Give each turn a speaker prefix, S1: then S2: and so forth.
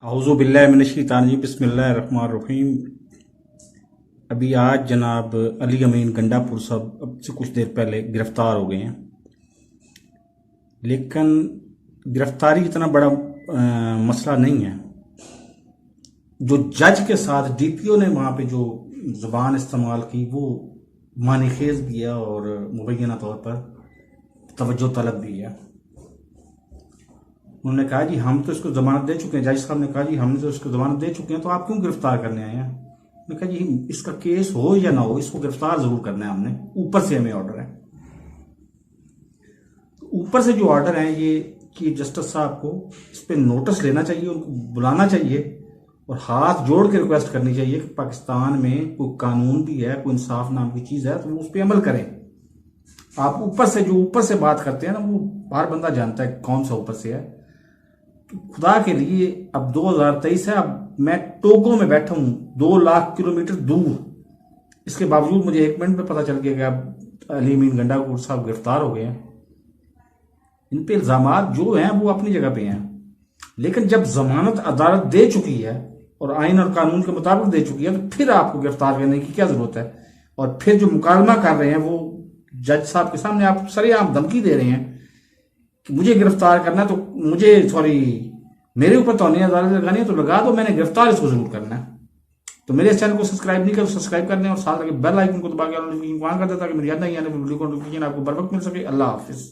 S1: औज़ु बिल्लाहि मिनश शैतानिर रजीम बिस्मिल्लाहिर रहमानिर रहीम। अभी आज जनाब अली अमीन गंडापुर साहब अब से कुछ देर पहले गिरफ़्तार हो गए हैं, लेकिन गिरफ़्तारी इतना बड़ा मसला नहीं है। जो जज के साथ डीपीओ ने वहाँ पे जो ज़ुबान इस्तेमाल की वो मानीखेज़ भी है और मुबैना तौर पर तवज्जो तलब भी है। उन्होंने कहा जी हम तो इसको जमानत दे चुके हैं। जज साहब ने कहा जी हमने तो इसको जमानत दे चुके हैं, तो आप क्यों गिरफ्तार करने आए हैं? उन्होंने कहा जी इसका केस हो या ना हो, इसको गिरफ्तार जरूर करना है हमने, ऊपर से हमें ऑर्डर है। ऊपर से जो ऑर्डर है ये कि जस्टिस साहब को इस पर नोटिस लेना चाहिए, उनको बुलाना चाहिए और हाथ जोड़ के रिक्वेस्ट करनी चाहिए कि पाकिस्तान में कोई कानून भी है, कोई इंसाफ नाम की चीज़ है, तो वो उस पर अमल करें। आप ऊपर से जो ऊपर से बात करते हैं ना, वो हर बंदा जानता है कौन सा ऊपर से है। खुदा के लिए अब 2023 है, अब मैं टोगो में बैठा हूं 2 लाख किलोमीटर दूर। इसके बावजूद मुझे 1 मिनट में पता चल गया कि अब अली अमीन गंडापुर साहब गिरफ्तार हो गए हैं। इन पे इल्जामात जो हैं वो अपनी जगह पे हैं, लेकिन जब जमानत अदालत दे चुकी है और आइन और कानून के मुताबिक दे चुकी है, तो फिर आपको गिरफ्तार करने की क्या जरूरत है? और फिर जो मुकालमा कर रहे हैं वो जज साहब के सामने आप सरेआम धमकी दे रहे हैं कि मुझे गिरफ्तार करना है, तो मुझे मेरे ऊपर तौहीन अदालत लगानी है तो लगा दो, मैंने गिरफ्तार इसको जरूर करना है। तो मेरे इस चैनल को सब्सक्राइब नहीं कर सब्सक्राइब करने और साथ लगे बेल आइकन को दबा के नोटिफिकेशन ऑन कर देता कि मेरी याद नहीं आने वीडियो को नोटिफिकेशन आपको बर वक्त मिल सके। अल्लाह हाफिज।